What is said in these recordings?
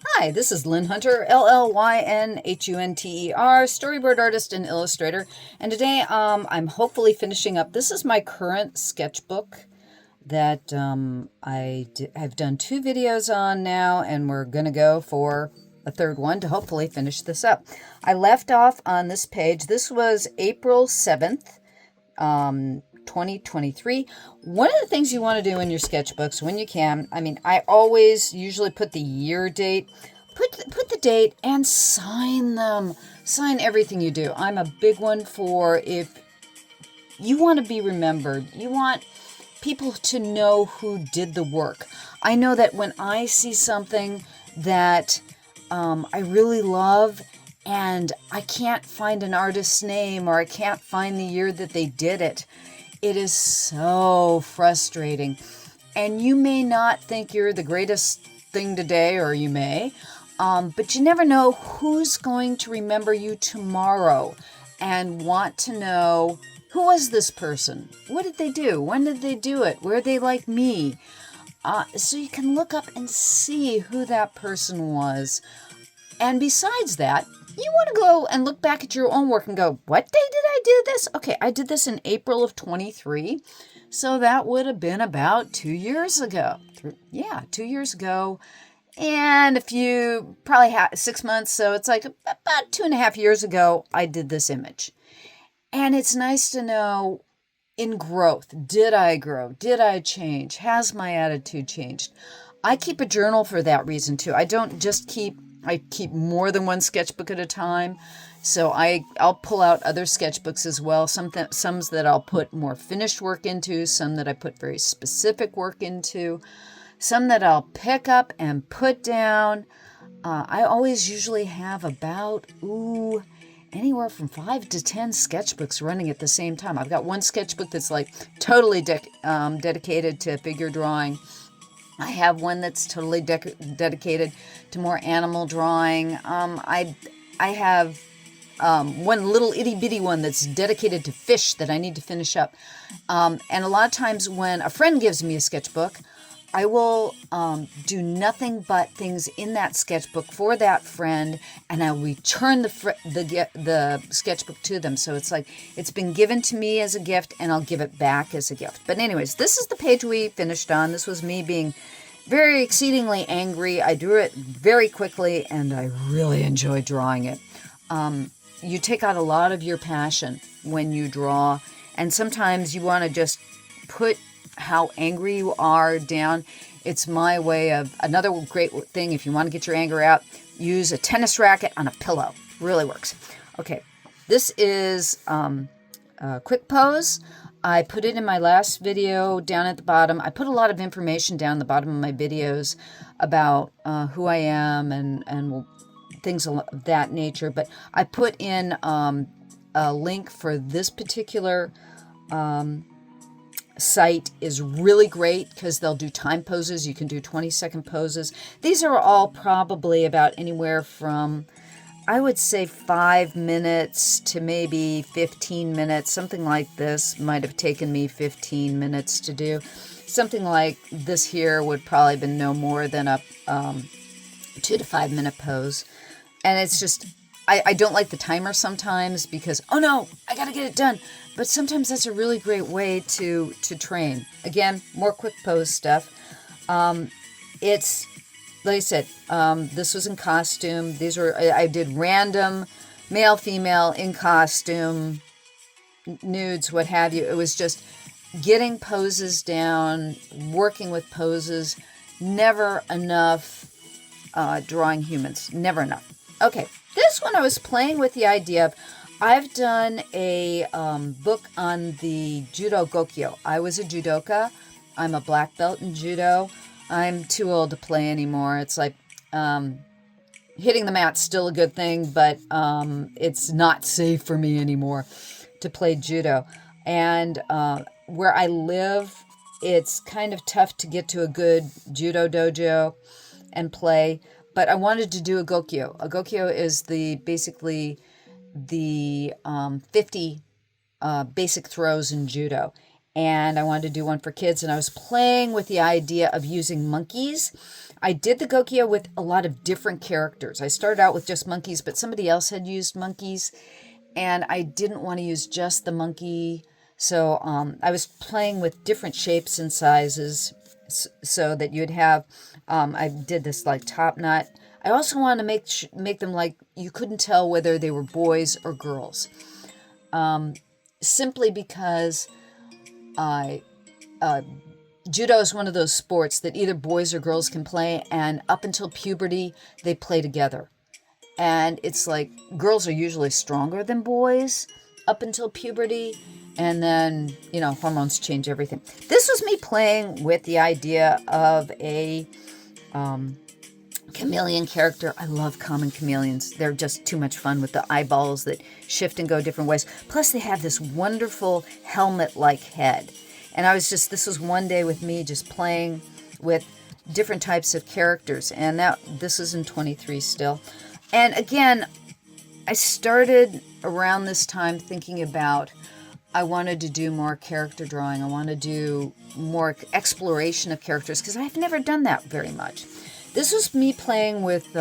Hi, this is Llyn Hunter, Llynhunter, storyboard artist and illustrator. And today I'm hopefully finishing up. This is my current sketchbook that I've done 2 videos on now, and we're going to go for a third one to hopefully finish this up. I left off on this page. This was April 7th, 2023. One of the things you want to do in your sketchbooks when you can, I always usually put the year date, put the date and sign them. Sign everything you do. I'm a big one for if you want to be remembered. You want people to know who did the work. I know that when I see something that I really love and I can't find an artist's name or I can't find the year that they did it, it is so frustrating. And you may not think you're the greatest thing today, or you may, but you never know who's going to remember you tomorrow and want to know, who was this person? What did they do? When did they do it? Were they like me? So you can look up and see who that person was. And besides that, you want to go and look back at your own work and go, what day did I do this? Okay, I did this in April of 23. So that would have been about 2 years ago. Yeah, 2 years ago. And a few, probably 6 months. So it's like about 2.5 years ago, I did this image. And it's nice to know in growth. Did I grow? Did I change? Has my attitude changed? I keep a journal for that reason too. I don't just I keep more than one sketchbook at a time. So I'll pull out other sketchbooks as well. Some that I'll put more finished work into, some that I put very specific work into, some that I'll pick up and put down. I always usually have about, anywhere from 5 to 10 sketchbooks running at the same time. I've got one sketchbook that's like totally dedicated to figure drawing. I have one that's totally dedicated to more animal drawing. I have one little itty bitty one that's dedicated to fish that I need to finish up. And a lot of times when a friend gives me a sketchbook, I will do nothing but things in that sketchbook for that friend, and I'll return the sketchbook to them. So it's like it's been given to me as a gift, and I'll give it back as a gift. But anyways, this is the page we finished on. This was me being very exceedingly angry. I drew it very quickly, and I really enjoyed drawing it. You take out a lot of your passion when you draw, and sometimes you want to just put how angry you are down. It's my way of, another great thing, if you want to get your anger out, use a tennis racket on a pillow. Really works. Okay, this is a quick pose. I put it in my last video down at the bottom. I put a lot of information down the bottom of my videos about who I am and things of that nature, but I put in a link for this particular site is really great because they'll do time poses. You can do 20-second poses. These are all probably about anywhere from, I would say, 5 minutes to maybe 15 minutes. Something like this might have taken me 15 minutes to do. Something like this here would probably have been no more than a 2 to 5 minute pose. And it's just, I don't like the timer sometimes because, oh no, I got to get it done. But sometimes that's a really great way to train. Again, more quick pose stuff. It's, like I said, this was in costume. These were, I did random male, female, in costume, nudes, what have you. It was just getting poses down, working with poses. Never enough drawing humans. Never enough. Okay, this one I was playing with the idea of, I've done a book on the Judo Gokyo. I was a judoka. I'm a black belt in judo. I'm too old to play anymore. It's like hitting the mat's still a good thing, but it's not safe for me anymore to play judo. And where I live, it's kind of tough to get to a good judo dojo and play. But I wanted to do a Gokyo. A Gokyo is basically the 50 basic throws in judo. and I wanted to do one for kids, and I was playing with the idea of using monkeys. I did the Gokyo with a lot of different characters. I started out with just monkeys, but somebody else had used monkeys, and I didn't want to use just the monkey. So I was playing with different shapes and sizes so that you'd have, I did this like top knot. I also wanted to make them like you couldn't tell whether they were boys or girls. Simply because judo is one of those sports that either boys or girls can play, and up until puberty, they play together. And it's like girls are usually stronger than boys up until puberty, and then, hormones change everything. This was me playing with the idea of a chameleon character. I love common chameleons. They're just too much fun with the eyeballs that shift and go different ways. Plus, they have this wonderful helmet-like head. And this was one day with me just playing with different types of characters. And this is in 23 still. And again, I started around this time thinking about, I wanted to do more character drawing. I want to do more exploration of characters because I've never done that very much. This was me playing with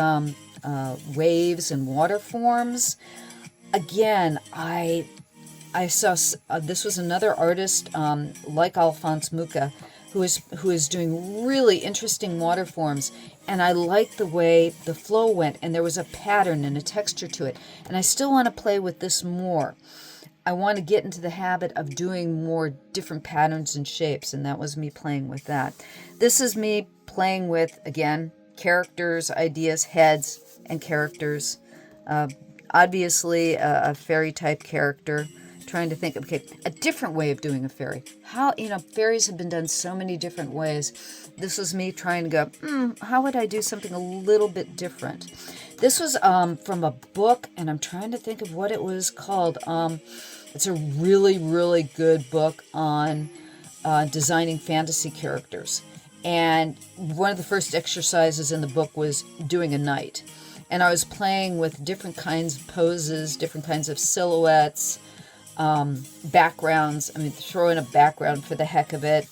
waves and water forms. Again, I saw this was another artist like Alphonse Mucha who is doing really interesting water forms, and I liked the way the flow went, and there was a pattern and a texture to it, and I still want to play with this more. I want to get into the habit of doing more different patterns and shapes, and that was me playing with that. This is me playing with, again, characters, ideas, heads, and characters. Obviously, a fairy type character. Trying to think, okay, a different way of doing a fairy. How, fairies have been done so many different ways. This was me trying to go, how would I do something a little bit different? This was from a book, and I'm trying to think of what it was called. It's a really, really good book on designing fantasy characters. And one of the first exercises in the book was doing a knight. And I was playing with different kinds of poses, different kinds of silhouettes, backgrounds. Throw in a background for the heck of it.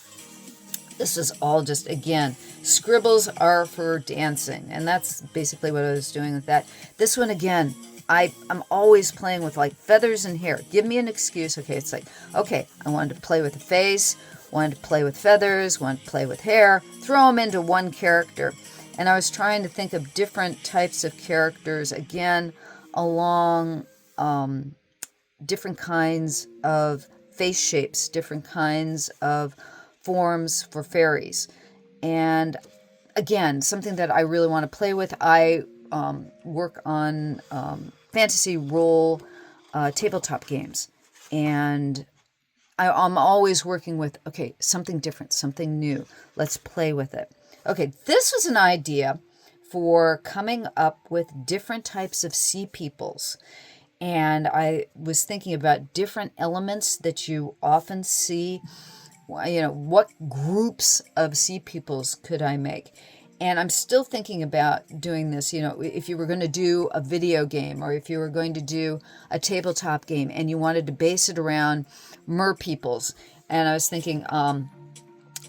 This is all just, again, scribbles are for dancing. And that's basically what I was doing with that. This one, again, I'm always playing with like feathers and hair. Give me an excuse. Okay, it's like, okay, I wanted to play with the face, wanted to play with feathers, wanted to play with hair, throw them into one character. And I was trying to think of different types of characters, again, along different kinds of face shapes, different kinds of forms for fairies. And again, something that I really want to play with. I work on fantasy role tabletop games. And I'm always working with, okay, something different, something new. Let's play with it. Okay, this was an idea for coming up with different types of sea peoples. And I was thinking about different elements that you often see. What groups of sea peoples could I make? And I'm still thinking about doing this, if you were going to do a video game or if you were going to do a tabletop game and you wanted to base it around mer peoples. And I was thinking,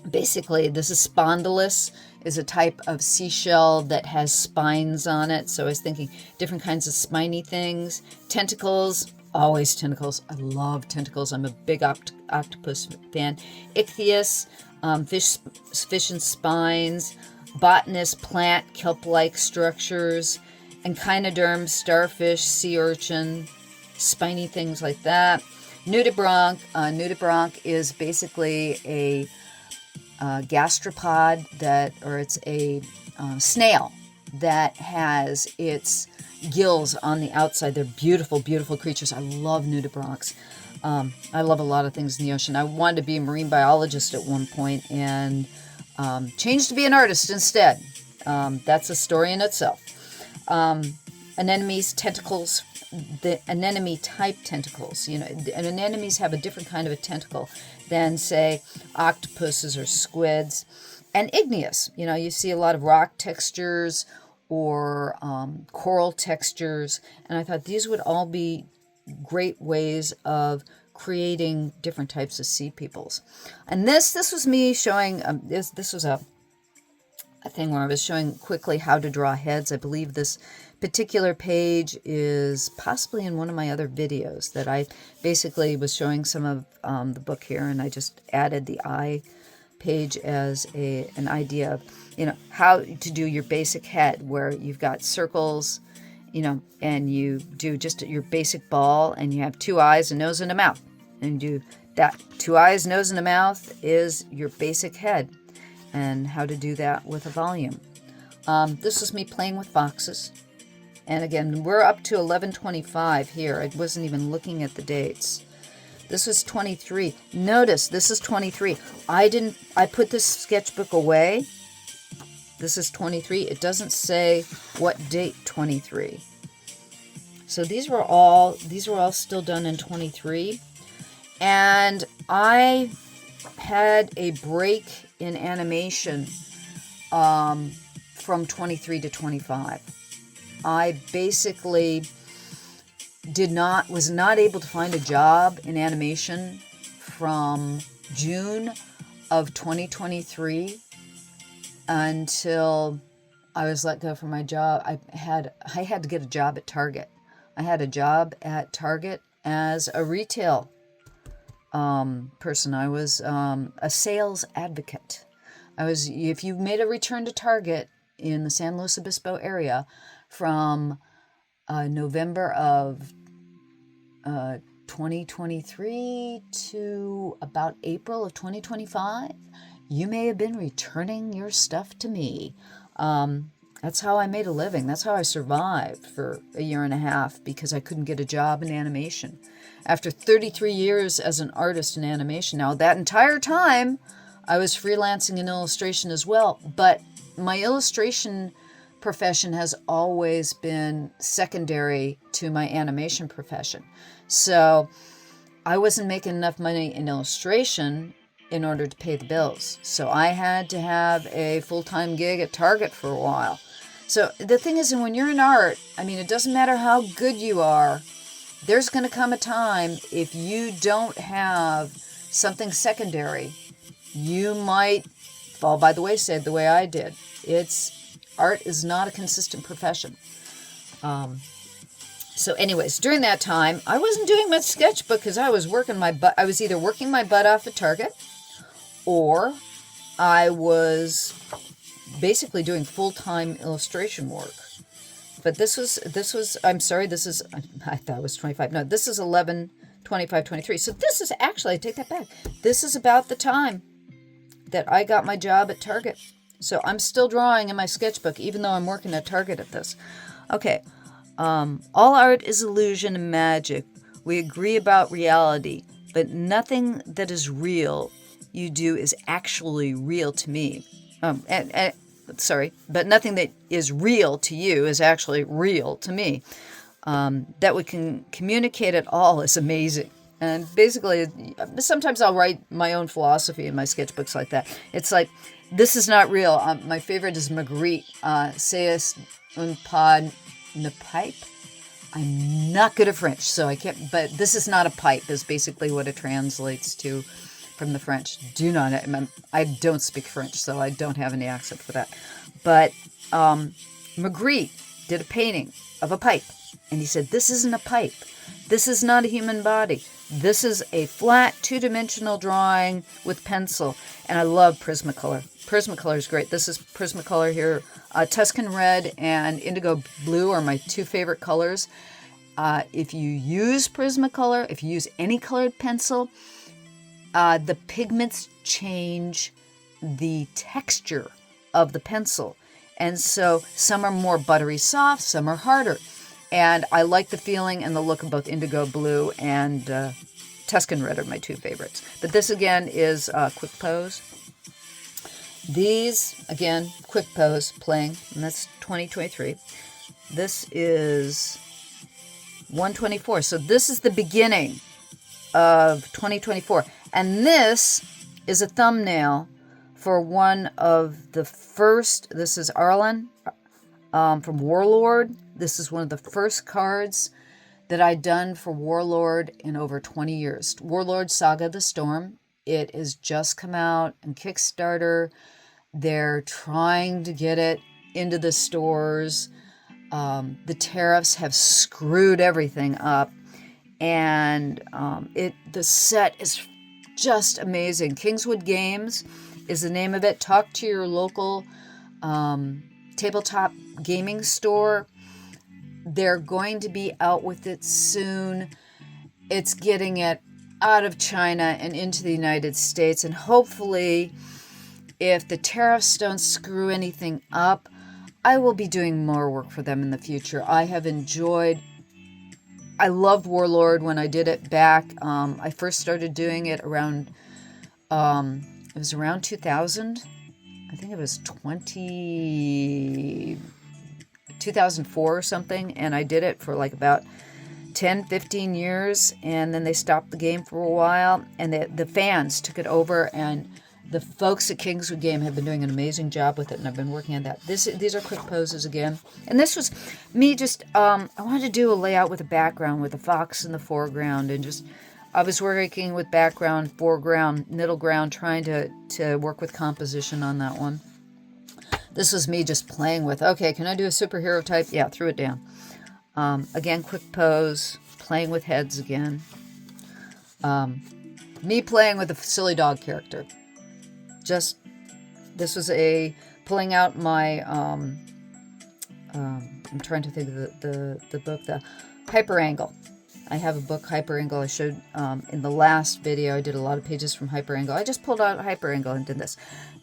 basically, this is Spondylus, is a type of seashell that has spines on it. So I was thinking different kinds of spiny things. Tentacles, always tentacles. I love tentacles. I'm a big octopus fan. Ichthys, fish and spines. Botanist, plant, kelp-like structures. Echinoderm, starfish, sea urchin, spiny things like that. Nudibranch. Nudibranch is basically a gastropod it's a snail that has its gills on the outside. They're beautiful, beautiful creatures. I love nudibranchs. I love a lot of things in the ocean. I wanted to be a marine biologist at one point and changed to be an artist instead. That's a story in itself. Anemones, tentacles, the anemone type tentacles. Anemones have a different kind of a tentacle than, say, octopuses or squids. And igneous, you see a lot of rock textures or coral textures. And I thought these would all be great ways of creating different types of sea peoples. And this was me showing, this was a thing where I was showing quickly how to draw heads. I believe this particular page is possibly in one of my other videos that I basically was showing some of the book here, and I just added the eye page as an idea of, how to do your basic head, where you've got circles, and you do just your basic ball, and you have 2 eyes, a nose, and a mouth. And do that 2 eyes, nose, and a mouth is your basic head, and how to do that with a volume. This was me playing with boxes. And again, we're up to 11:25 here. I wasn't even looking at the dates. This was 23. Notice, this is 23. I put this sketchbook away. This is 23. It doesn't say what date 23. So these were all still done in 23. And I had a break in animation from 23 to 25. I basically was not able to find a job in animation from June of 2023 until I was let go from my job. I had to get a job at Target. I had a job at Target as a retail person. I was a sales advocate. If you made a return to Target in the San Luis Obispo area from November of 2023 to about April of 2025, you may have been returning your stuff to me. That's how I made a living. That's how I survived for a year and a half, because I couldn't get a job in animation. After 33 years as an artist in animation. Now, that entire time, I was freelancing in illustration as well, but my illustration profession has always been secondary to my animation profession. So I wasn't making enough money in illustration in order to pay the bills. So I had to have a full-time gig at Target for a while. So the thing is, when you're in art, it doesn't matter how good you are, there's going to come a time, if you don't have something secondary, you might fall by the wayside the way I did. Art is not a consistent profession. So anyways, during that time, I wasn't doing much sketchbook because I was working my butt. I was either working my butt off at Target, or I was basically doing full-time illustration work. But this was, I'm sorry, I thought it was 25. No, this is 11, 25, 23. So this is actually, I take that back. This is about the time that I got my job at Target. So I'm still drawing in my sketchbook, even though I'm working at Target at this. Okay. All art is illusion and magic. We agree about reality, but nothing that is real you do is actually real to me. But nothing that is real to you is actually real to me. That we can communicate at all is amazing. And basically, sometimes I'll write my own philosophy in my sketchbooks like that. It's like, this is not real. My favorite is Marguerite. C'est un pas ne pipe. I'm not good at French, so I can't, but this is not a pipe is basically what it translates to from the French. I don't speak French, so I don't have any accent for that. But Magritte did a painting of a pipe, and he said, this isn't a pipe. This is not a human body. This is a flat, two-dimensional drawing with pencil, and I love Prismacolor. Prismacolor is great. This is Prismacolor here. Tuscan Red and Indigo Blue are my two favorite colors. If you use Prismacolor, if you use any colored pencil, the pigments change the texture of the pencil. And so some are more buttery soft, some are harder. And I like the feeling and the look of both Indigo Blue and Tuscan Red are my two favorites. But this again is Quick Pose. These, again, Quick Pose playing, and that's 2023. This is 124. So this is the beginning of 2024. And this is a thumbnail for one of the first, this is Llyn from Warlord. This is one of the first cards that I'd done for Warlord in over 20 years. Warlord Saga the Storm. It has just come out on Kickstarter. They're trying to get it into the stores. The tariffs have screwed everything up. And the set is just amazing. Kingswood Games is the name of it. Talk to your local tabletop gaming store. They're going to be out with it soon. It's getting it out of China and into the United States. And hopefully, if the tariffs don't screw anything up, I will be doing more work for them in the future. I loved Warlord when I did it back. I first started doing it around, it was around 2000. I think it was 2004 or something. And I did it for like about 10, 15 years. And then they stopped the game for a while. And the fans took it over. And the folks at Kingswood Game have been doing an amazing job with it. And I've been working on that. These are quick poses again. And this was me just, I wanted to do a layout with a background with a fox in the foreground. And just, I was working with background, foreground, middle ground, trying to work with composition on that one. This was me just playing with, okay, can I do a superhero type? Yeah, threw it down. Again, quick pose, playing with heads again. Me playing with a silly dog character. This was pulling out my, I'm trying to think of the book, the Hyper Angle. I have a book, Hyper Angle. I showed in the last video. I did a lot of pages from Hyper Angle. I just pulled out Hyper Angle and did this.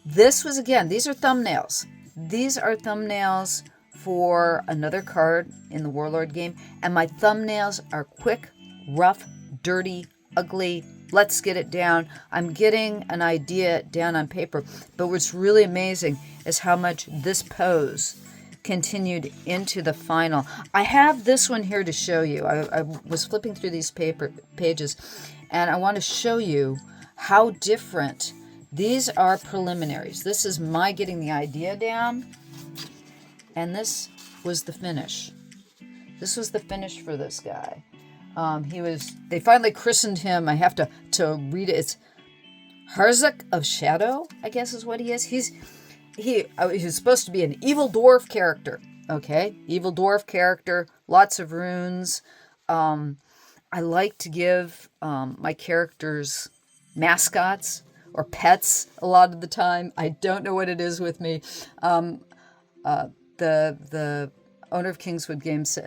This was, again, these are thumbnails. These are thumbnails for another card in the Warlord game. And my thumbnails are quick, rough, dirty, ugly. Let's get it down. I'm getting an idea down on paper. But what's really amazing is how much this pose continued into the final. I have this one here to show you. I was flipping through these pages, and I want to show you how different. These are preliminaries. This is my getting the idea down, and this was the finish. This was the finish for this guy. They finally christened him. I have to read it. It's Harzak of Shadow, I guess is what he is. He's supposed to be an evil dwarf character. Okay, evil dwarf character, lots of runes. I like to give my characters mascots or pets a lot of the time. I don't know what it is with me. The owner of Kingswood Games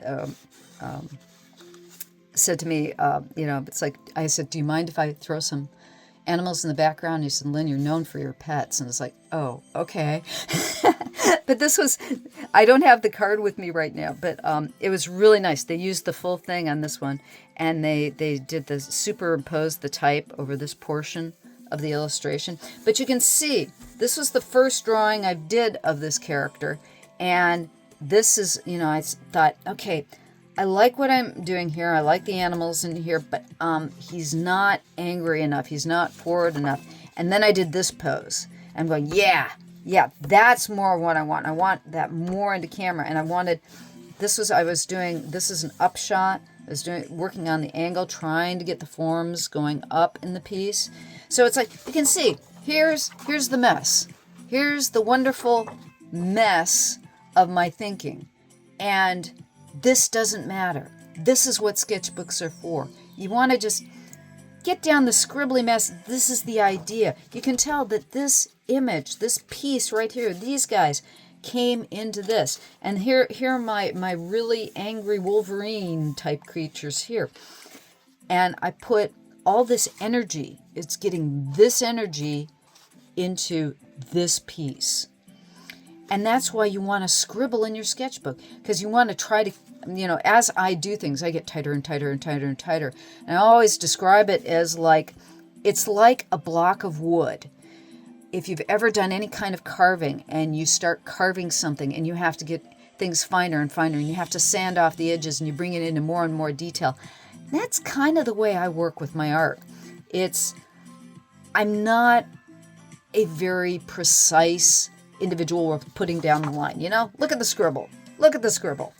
said to me, it's like, I said, do you mind if I throw some animals in the background? He said, Llyn, you're known for your pets. And it's like, oh, okay. But this was, I don't have the card with me right now, but it was really nice. They used the full thing on this one, and they did the superimpose the type over this portion of the illustration. But you can see, this was the first drawing I did of this character. And this is, I thought, okay, I like what I'm doing here. I like the animals in here, but he's not angry enough. He's not forward enough. And then I did this pose. I'm going, yeah, that's more what I want. I want that more into camera. And I wanted, this is an upshot. I was working on the angle, trying to get the forms going up in the piece. So it's like, you can see, here's the mess. Here's the wonderful mess of my thinking. And this doesn't matter. This is what sketchbooks are for. You want to just get down the scribbly mess. This is the idea. You can tell that this image, this piece right here, these guys came into this. And here are my really angry Wolverine type creatures here. And I put all this energy, it's getting this energy into this piece. And that's why you want to scribble in your sketchbook, because you want to try to, as I do things, I get tighter and tighter and tighter and tighter. And I always describe it as it's like a block of wood. If you've ever done any kind of carving and you start carving something and you have to get things finer and finer and you have to sand off the edges and you bring it into more and more detail, that's kind of the way I work with my art. I'm not a very precise individual with putting down the line. Look at the scribble. Look at the scribble.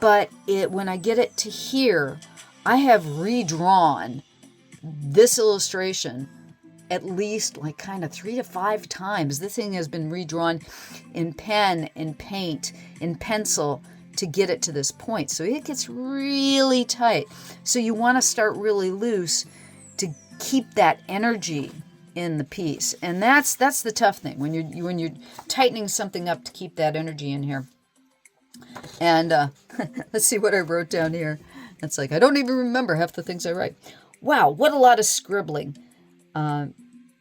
But when I get it to here, I have redrawn this illustration at least like kind of 3 to 5 times. This thing has been redrawn in pen, in paint, in pencil to get it to this point. So it gets really tight. So you want to start really loose to keep that energy in the piece. And that's the tough thing when you're tightening something up to keep that energy in here. And let's see what I wrote down here. It's like I don't even remember half the things I write. Wow, what a lot of scribbling.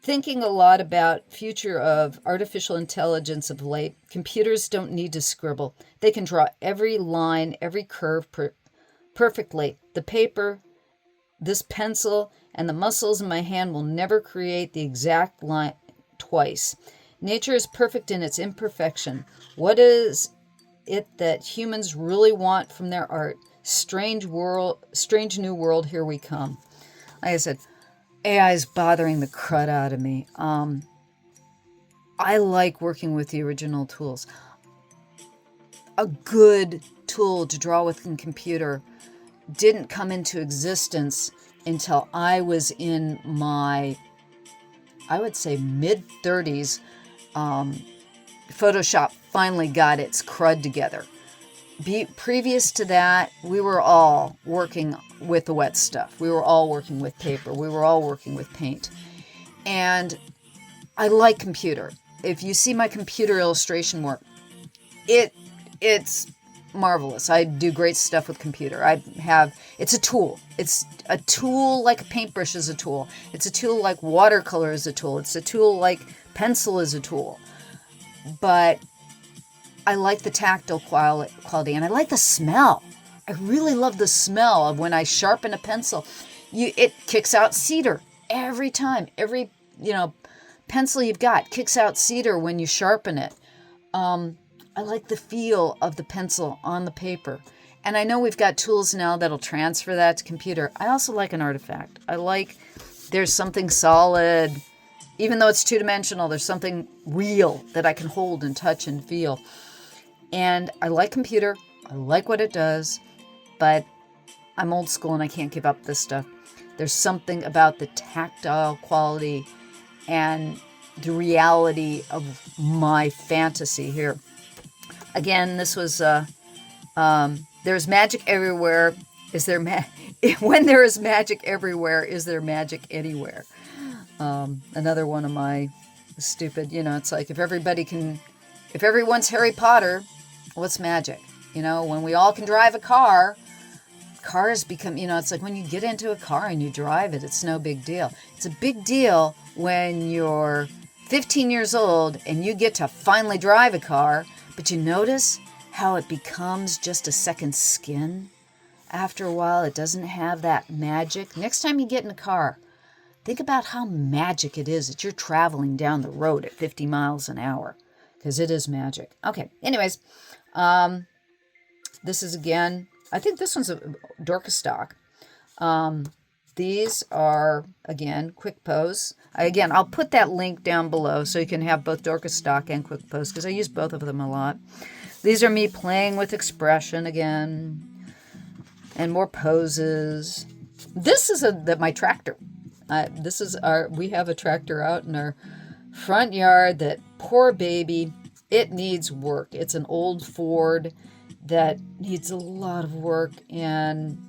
Thinking a lot about future of artificial intelligence of late. Computers don't need to scribble. They can draw every line, every curve perfectly. The paper, this pencil, and the muscles in my hand will never create the exact line twice. Nature is perfect in its imperfection. What is it that humans really want from their art? Strange new world, here we come. Like I said, AI is bothering the crud out of me. I like working with the original tools. A good tool to draw with in computer didn't come into existence until I was in my, I would say, mid-30s. Photoshop finally got its crud together. Previous to that, we were all working with the wet stuff. We were all working with paper. We were all working with paint. And I like computer. If you see my computer illustration work, it's marvelous. I do great stuff with computer. It's a tool. It's a tool like a paintbrush is a tool. It's a tool like watercolor is a tool. It's a tool like pencil is a tool. But I like the tactile quality, and I like the smell. I really love the smell of when I sharpen a pencil. It kicks out cedar every time. Every pencil you've got kicks out cedar when you sharpen it. I like the feel of the pencil on the paper. And I know we've got tools now that'll transfer that to computer. I also like an artifact. I like there's something solid. Even though it's two-dimensional, there's something real that I can hold and touch and feel. And I like computer. I like what it does. But I'm old school and I can't give up this stuff. There's something about the tactile quality and the reality of my fantasy here. Again, this was, there's magic everywhere. When there is magic everywhere, is there magic anywhere? Another one of my stupid, it's like if everyone's Harry Potter, what's magic? When we all can drive a car, cars become, it's like when you get into a car and you drive it, it's no big deal. It's a big deal when you're 15 years old and you get to finally drive a car, but you notice how it becomes just a second skin. After a while, it doesn't have that magic. Next time you get in a car, think about how magic it is that you're traveling down the road at 50 miles an hour, because it is magic. Okay, anyways, this is again, I think this one's a Dorcas stock. These are, again, quick pose. Again, I'll put that link down below so you can have both Dorcas stock and quick pose, because I use both of them a lot. These are me playing with expression again, and more poses. This is my tractor. We have a tractor out in our front yard that, poor baby, it needs work. It's an old Ford that needs a lot of work, and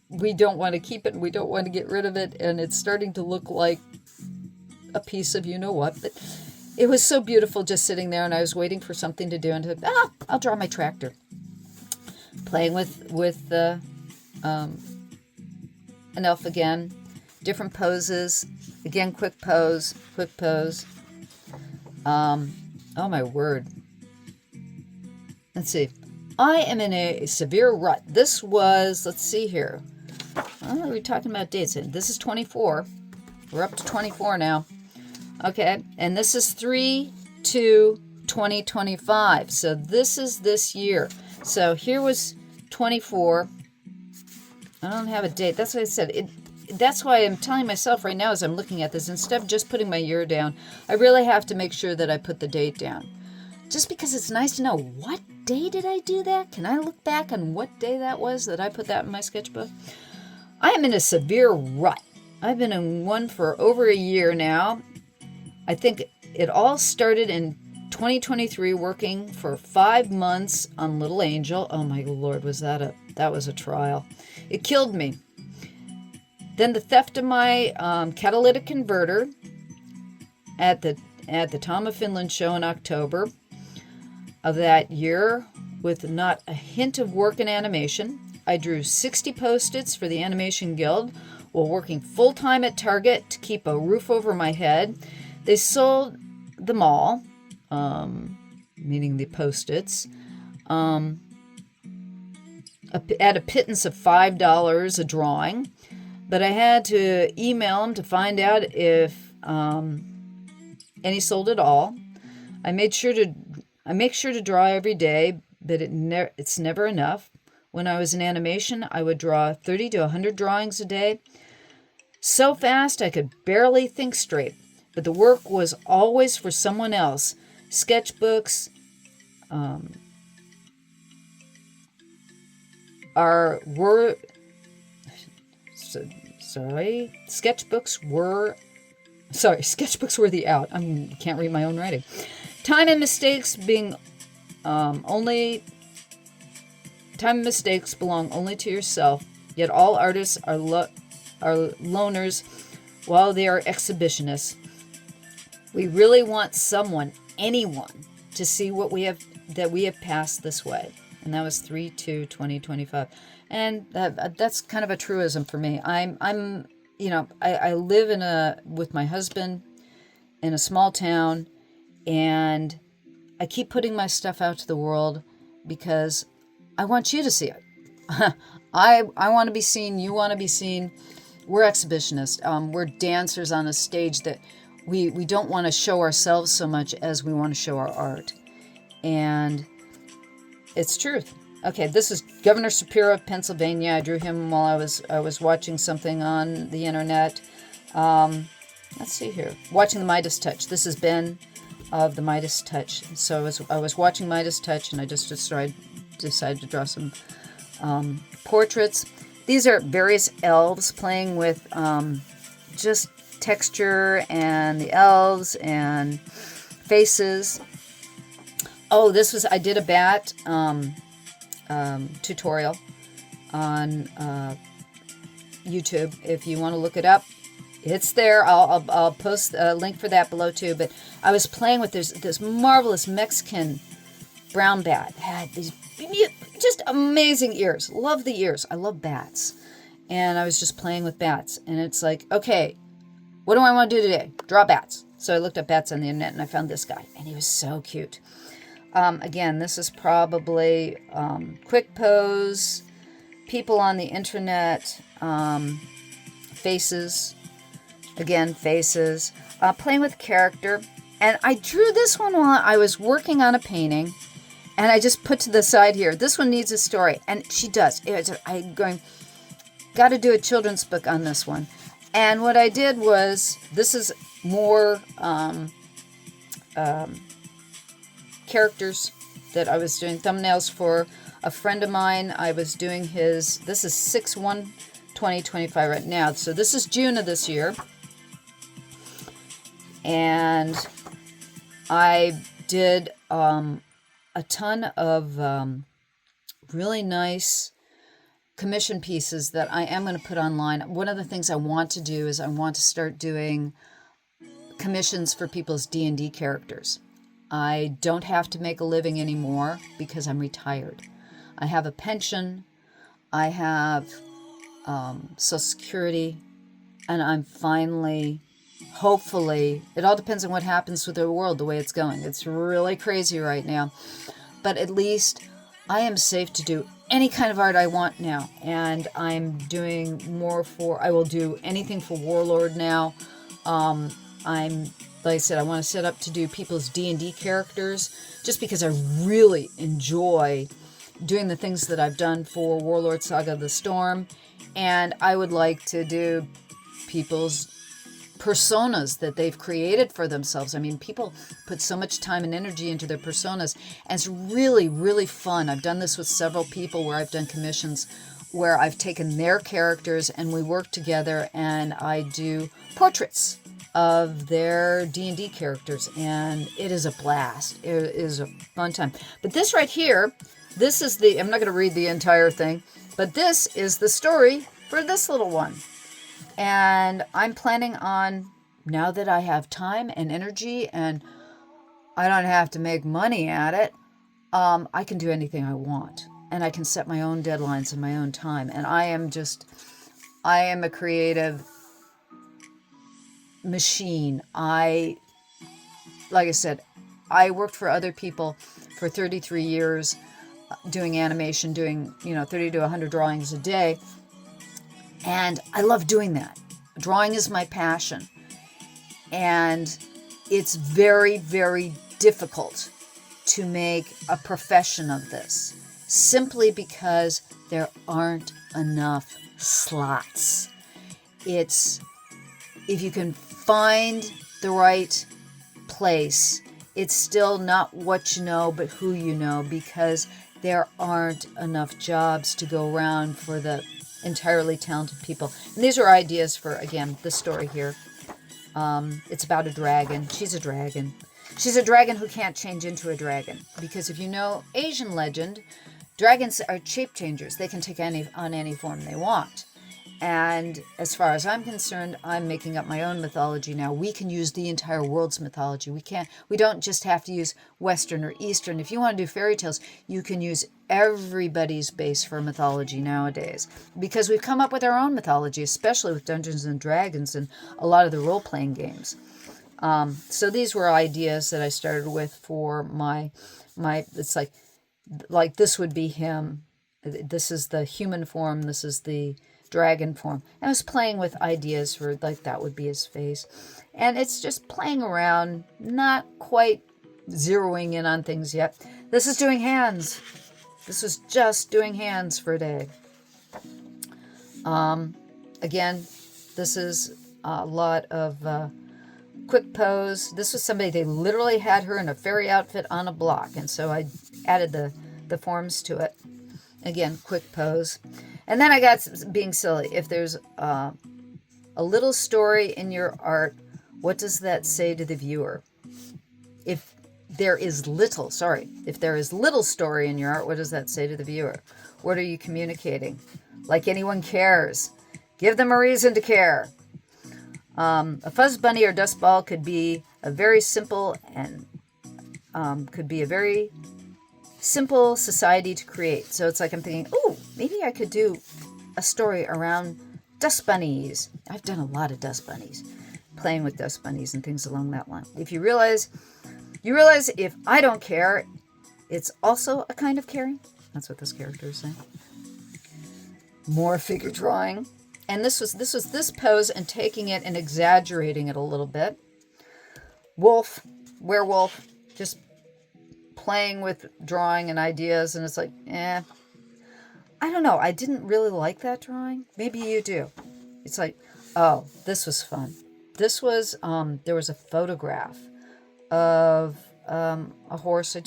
we don't want to keep it, and we don't want to get rid of it, and it's starting to look like a piece of you-know-what, but it was so beautiful just sitting there, and I was waiting for something to do, and I'll draw my tractor. Playing with an elf again. Different poses. Again, quick pose. Oh my word. Let's see. I am in a severe rut. This was, let's see here. Oh, we're talking about dates. This is 24. We're up to 24 now. Okay. And this is 3/2/2025. So this is this year. So here was 24. I don't have a date. That's what I said. That's why I'm telling myself right now as I'm looking at this, instead of just putting my year down, I really have to make sure that I put the date down. Just because it's nice to know what day did I do that? Can I look back on what day that was that I put that in my sketchbook? I am in a severe rut. I've been in one for over a year now. I think it all started in 2023, working for 5 months on Little Angel. Oh my Lord, that was a trial. It killed me. Then the theft of my catalytic converter at the Tom of Finland show in October of that year, with not a hint of work in animation. I drew 60 Post-its for the Animation Guild while working full-time at Target to keep a roof over my head. They sold them all, meaning the Post-its, at a pittance of $5 a drawing. But I had to email them to find out if any sold at all. I make sure to draw every day, but it's never enough. When I was in animation, I would draw 30 to 100 drawings a day. So fast I could barely think straight, but the work was always for someone else. Sketchbooks sketchbooks were the out. I can't read my own writing. Time and mistakes belong only to yourself, yet all artists are loners while they are exhibitionists. We really want anyone, to see that we have passed this way. And that was 3/2/2025. And that's kind of a truism for me. I live with my husband in a small town, and I keep putting my stuff out to the world because I want you to see it. I want to be seen. You want to be seen. We're exhibitionists. We're dancers on a stage that we don't want to show ourselves so much as we want to show our art. And it's truth. Okay, this is Governor Shapiro of Pennsylvania. I drew him while I was watching something on the internet. Let's see here. Watching the Midas Touch. This is Ben of the Midas Touch. So I was watching Midas Touch, and I just decided to draw some portraits. These are various elves playing with just texture and the elves and faces. Oh, I did a bat tutorial on YouTube. If you want to look it up, it's there. I'll post a link for that below too. But I was playing with this marvelous Mexican brown bat. It had these just amazing ears. Love the ears. I love bats. And I was just playing with bats. And it's like, okay, what do I want to do today? Draw bats. So I looked up bats on the internet and I found this guy. And he was so cute. Again, this is probably quick pose, people on the internet, faces. Again, faces. Playing with character. And I drew this one while I was working on a painting. And I just put to the side here, this one needs a story. And she does. I'm going, got to do a children's book on this one. And what I did was, this is more characters that I was doing thumbnails for a friend of mine. I was doing this is 6/1/2025 right now. So this is June of this year. And I did a ton of really nice commission pieces that I am going to put online. One of the things I want to do is I want to start doing commissions for people's D&D characters. I don't have to make a living anymore because I'm retired. I have a pension. I have Social Security. And I'm finally, hopefully, it all depends on what happens with the world, the way it's going. It's really crazy right now. But at least I am safe to do any kind of art I want now. And I'm doing I will do anything for Warlord now. Like I said, I want to set up to do people's D&D characters just because I really enjoy doing the things that I've done for Warlord Saga of the Storm. And I would like to do people's personas that they've created for themselves. I mean, people put so much time and energy into their personas, and it's really, really fun. I've done this with several people where I've done commissions where I've taken their characters and we work together, and I do portraits of their D&D characters, and it is a blast. It is a fun time. But this right here, this is I'm not going to read the entire thing, but this is the story for this little one. And I'm planning on, now that I have time and energy and I don't have to make money at it, I can do anything I want. And I can set my own deadlines in my own time. And I am a creative machine. Like I said, I worked for other people for 33 years doing animation, doing, 30 to 100 drawings a day. And I love doing that. Drawing is my passion. And it's very, very difficult to make a profession of this, simply because there aren't enough slots. If you can find the right place, it's still not what you know, but who you know, because there aren't enough jobs to go around for the entirely talented people. And these are ideas for, again, this story here. It's about a dragon. She's a dragon. She's a dragon who can't change into a dragon. Because if you know Asian legend, dragons are shape changers. They can take on any form they want. And as far as I'm concerned, I'm making up my own mythology now. We can use the entire world's mythology. We don't just have to use Western or Eastern. If you want to do fairy tales, you can use everybody's base for mythology nowadays. Because we've come up with our own mythology, especially with Dungeons and Dragons and a lot of the role-playing games. So these were ideas that I started with for my it's like this would be him. This is the human form. This is the dragon form. I was playing with ideas for, like, that would be his face. And it's just playing around, not quite zeroing in on things yet. This is doing hands. This was just doing hands for a day. Again, this is a lot of quick pose. This was somebody, they literally had her in a fairy outfit on a block. And so I added the forms to it. Again, quick pose. And then I got being silly. If there's a little story in your art, what does that say to the viewer? If there is little story in your art, what does that say to the viewer? What are you communicating? Like anyone cares. Give them a reason to care. A fuzz bunny or dust ball could be a very simple society to create. So it's like I'm thinking, oh, maybe I could do a story around dust bunnies. I've done a lot of dust bunnies, playing with dust bunnies and things along that line. If you realize if I don't care, it's also a kind of caring. That's what this character is saying. More figure drawing. And this was this pose and taking it and exaggerating it a little bit. Werewolf, just playing with drawing and ideas, and it's like, I don't know. I didn't really like that drawing. Maybe you do. It's like, oh, this was fun. This was, there was a photograph of a horse. I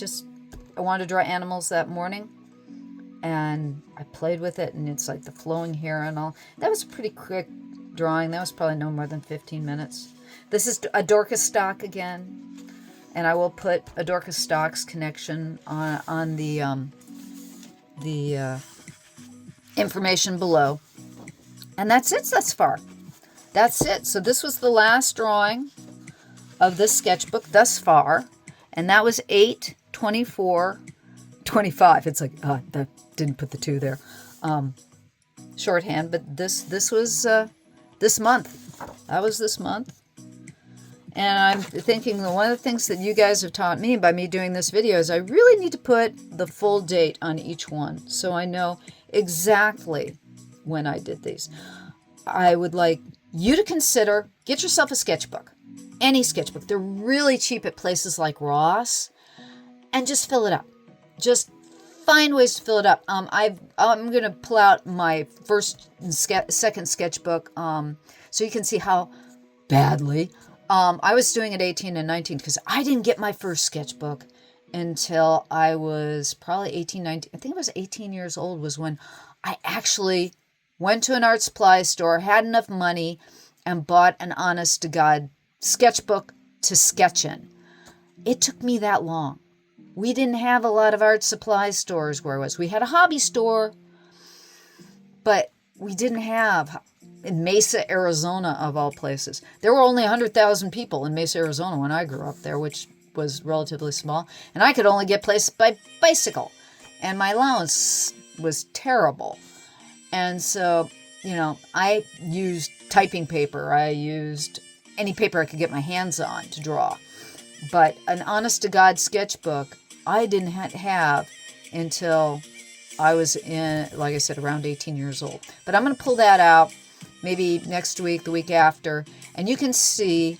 wanted to draw animals that morning, and I played with it, and it's like the flowing hair and all. That was a pretty quick drawing. That was probably no more than 15 minutes. This is a Dorcas stock again. And I will put a Dorcas Stocks connection on the information below. And that's it thus far. That's it. So this was the last drawing of this sketchbook thus far. And that was 8/24/25. It's like, that didn't put the 2 there. Shorthand, but this was this month. That was this month. And I'm thinking that one of the things that you guys have taught me by me doing this video is I really need to put the full date on each one so I know exactly when I did these. I would like you to consider, get yourself a sketchbook, any sketchbook. They're really cheap at places like Ross, and just fill it up. Just find ways to fill it up. I'm going to pull out my first and second sketchbook so you can see how badly. I was doing it 18 and 19 because I didn't get my first sketchbook until I was probably 18, 19. I think I was 18 years old was when I actually went to an art supply store, had enough money, and bought an honest to God sketchbook to sketch in. It took me that long. We didn't have a lot of art supply stores where I was. We had a hobby store, but we didn't have, in Mesa, Arizona, of all places. There were only 100,000 people in Mesa, Arizona when I grew up there, which was relatively small. And I could only get places by bicycle. And my allowance was terrible. And so, I used typing paper. I used any paper I could get my hands on to draw. But an honest-to-God sketchbook, I didn't have until I was in, like I said, around 18 years old. But I'm going to pull that out maybe next week, the week after, and you can see,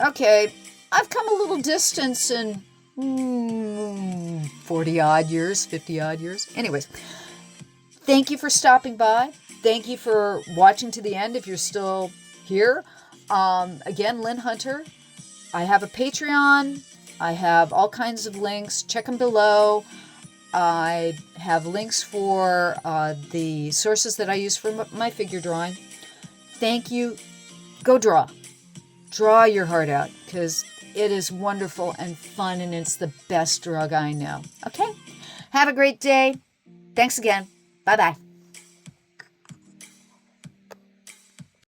okay, I've come a little distance in 40-odd years, 50-odd years. Anyways, thank you for stopping by. Thank you for watching to the end if you're still here. Again, Llyn Hunter. I have a Patreon. I have all kinds of links. Check them below. I have links for the sources that I use for my figure drawing. Thank you. Go draw. Draw your heart out because it is wonderful and fun and it's the best drug I know. Okay? Have a great day. Thanks again. Bye-bye.